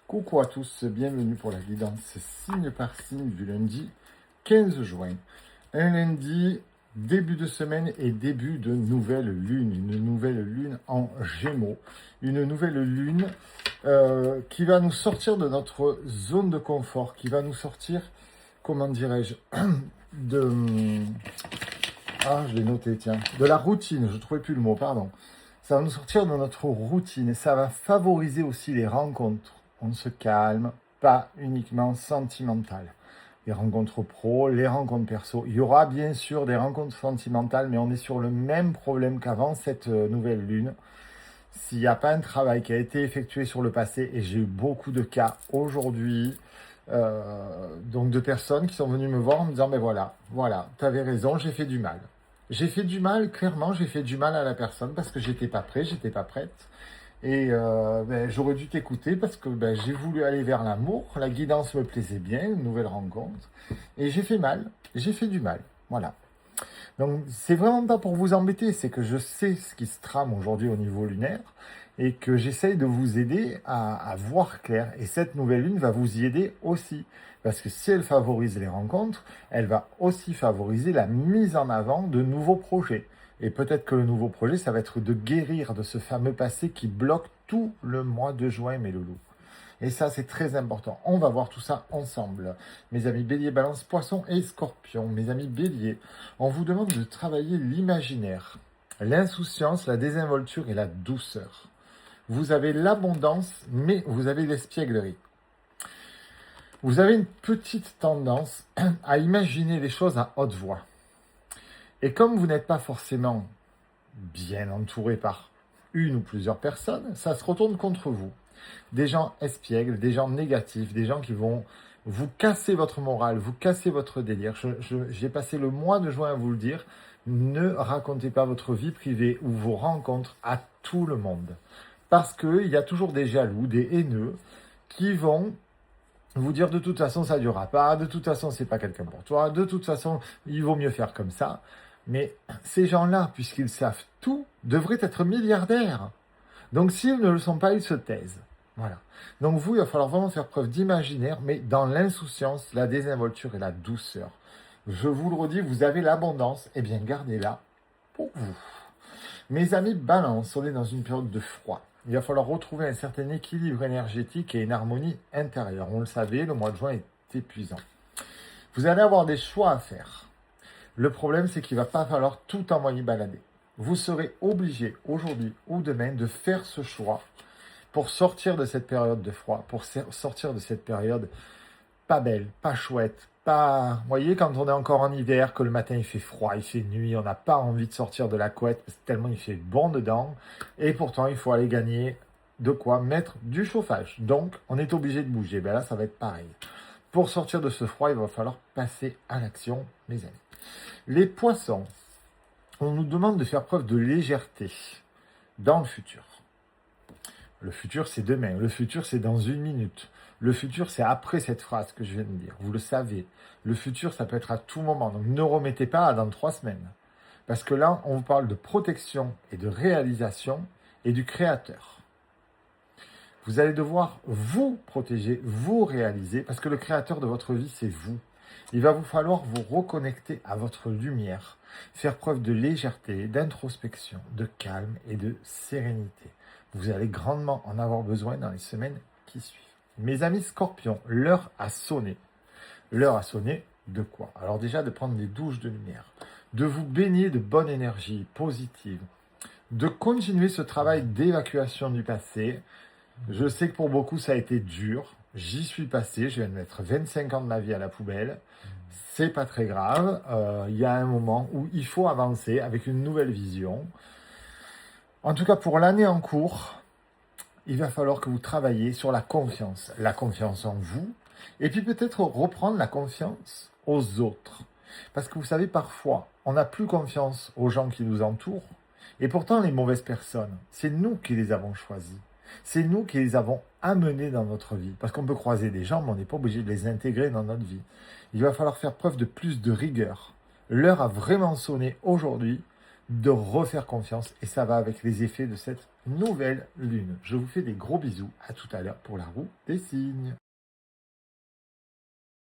Coucou à tous, bienvenue pour la guidance signe par signe du lundi 15 juin. Un lundi, début de semaine et début de nouvelle lune. Une nouvelle lune en Gémeaux. Une nouvelle lune qui va nous sortir de notre zone de confort, qui va nous sortir, comment dirais-je, de... Ah, je l'ai noté, tiens. De la routine, je ne trouvais plus le mot, pardon. Ça va nous sortir de notre routine et ça va favoriser aussi les rencontres. On se calme, pas uniquement sentimental. Les rencontres pro, les rencontres perso. Il y aura bien sûr des rencontres sentimentales, mais on est sur le même problème qu'avant cette nouvelle lune. S'il n'y a pas un travail qui a été effectué sur le passé, et j'ai eu beaucoup de cas aujourd'hui, donc de personnes qui sont venues me voir en me disant, ben voilà, tu avais raison, j'ai fait du mal. J'ai fait du mal, clairement, j'ai fait du mal à la personne parce que j'étais pas prêt, j'étais pas prête. Et j'aurais dû t'écouter parce que j'ai voulu aller vers l'amour, la guidance me plaisait bien, une nouvelle rencontre. Et j'ai fait mal, j'ai fait du mal, voilà. Donc c'est vraiment pas pour vous embêter, c'est que je sais ce qui se trame aujourd'hui au niveau lunaire et que j'essaye de vous aider à voir clair. Et cette nouvelle lune va vous y aider aussi. Parce que si elle favorise les rencontres, elle va aussi favoriser la mise en avant de nouveaux projets. Et peut-être que le nouveau projet, ça va être de guérir de ce fameux passé qui bloque tout le mois de juin, mes loulous. Et ça, c'est très important. On va voir tout ça ensemble. Mes amis Bélier, Balance, Poisson et Scorpion. Mes amis Bélier, on vous demande de travailler l'imaginaire, l'insouciance, la désinvolture et la douceur. Vous avez l'abondance, mais vous avez l'espièglerie. Vous avez une petite tendance à imaginer les choses à haute voix. Et comme vous n'êtes pas forcément bien entouré par une ou plusieurs personnes, ça se retourne contre vous. Des gens espiègles, des gens négatifs, des gens qui vont vous casser votre morale, vous casser votre délire. J'ai passé le mois de juin à vous le dire, ne racontez pas votre vie privée ou vos rencontres à tout le monde. Parce qu'il y a toujours des jaloux, des haineux, qui vont vous dire de toute façon ça ne durera pas, de toute façon c'est pas quelqu'un pour toi, de toute façon il vaut mieux faire comme ça. Mais ces gens-là, puisqu'ils savent tout, devraient être milliardaires. Donc s'ils ne le sont pas, ils se taisent. Voilà. Donc vous, il va falloir vraiment faire preuve d'imaginaire, mais dans l'insouciance, la désinvolture et la douceur. Je vous le redis, vous avez l'abondance, eh bien gardez-la pour vous. Mes amis Balance, on est dans une période de froid. Il va falloir retrouver un certain équilibre énergétique et une harmonie intérieure. On le savait, le mois de juin est épuisant. Vous allez avoir des choix à faire. Le problème, c'est qu'il ne va pas falloir tout envoyer balader. Vous serez obligé aujourd'hui ou demain de faire ce choix pour sortir de cette période de froid, pour sortir de cette période pas belle, pas chouette, pas... Vous voyez, quand on est encore en hiver, que le matin il fait froid, il fait nuit, on n'a pas envie de sortir de la couette, parce que tellement il fait bon dedans, et pourtant il faut aller gagner de quoi mettre du chauffage. Donc, on est obligé de bouger. Ben là, ça va être pareil. Pour sortir de ce froid, il va falloir passer à l'action, mes amis. Les poissons, on nous demande de faire preuve de légèreté dans le futur. Le futur, c'est demain. Le futur, c'est dans 1 minute. Le futur, c'est après cette phrase que je viens de dire. Vous le savez. Le futur, ça peut être à tout moment. Donc, ne remettez pas à dans 3 semaines. Parce que là, on vous parle de protection et de réalisation et du créateur. Vous allez devoir vous protéger, vous réaliser, parce que le créateur de votre vie, c'est vous. Il va vous falloir vous reconnecter à votre lumière, faire preuve de légèreté, d'introspection, de calme et de sérénité. Vous allez grandement en avoir besoin dans les semaines qui suivent. Mes amis Scorpions, l'heure a sonné. L'heure a sonné de quoi? Alors déjà de prendre des douches de lumière, de vous baigner de bonne énergie positive, de continuer ce travail d'évacuation du passé. Je sais que pour beaucoup ça a été dur. J'y suis passé, je viens de mettre 25 ans de ma vie à la poubelle. C'est pas très grave. Il y a un moment où il faut avancer avec une nouvelle vision. En tout cas, pour l'année en cours, il va falloir que vous travailliez sur la confiance en vous, et puis peut-être reprendre la confiance aux autres. Parce que vous savez, parfois, on n'a plus confiance aux gens qui nous entourent, et pourtant les mauvaises personnes, c'est nous qui les avons choisies. C'est nous qui les avons amenés dans notre vie. Parce qu'on peut croiser des gens, mais on n'est pas obligé de les intégrer dans notre vie. Il va falloir faire preuve de plus de rigueur. L'heure a vraiment sonné aujourd'hui de refaire confiance et ça va avec les effets de cette nouvelle lune. Je vous fais des gros bisous. À tout à l'heure pour la roue des signes.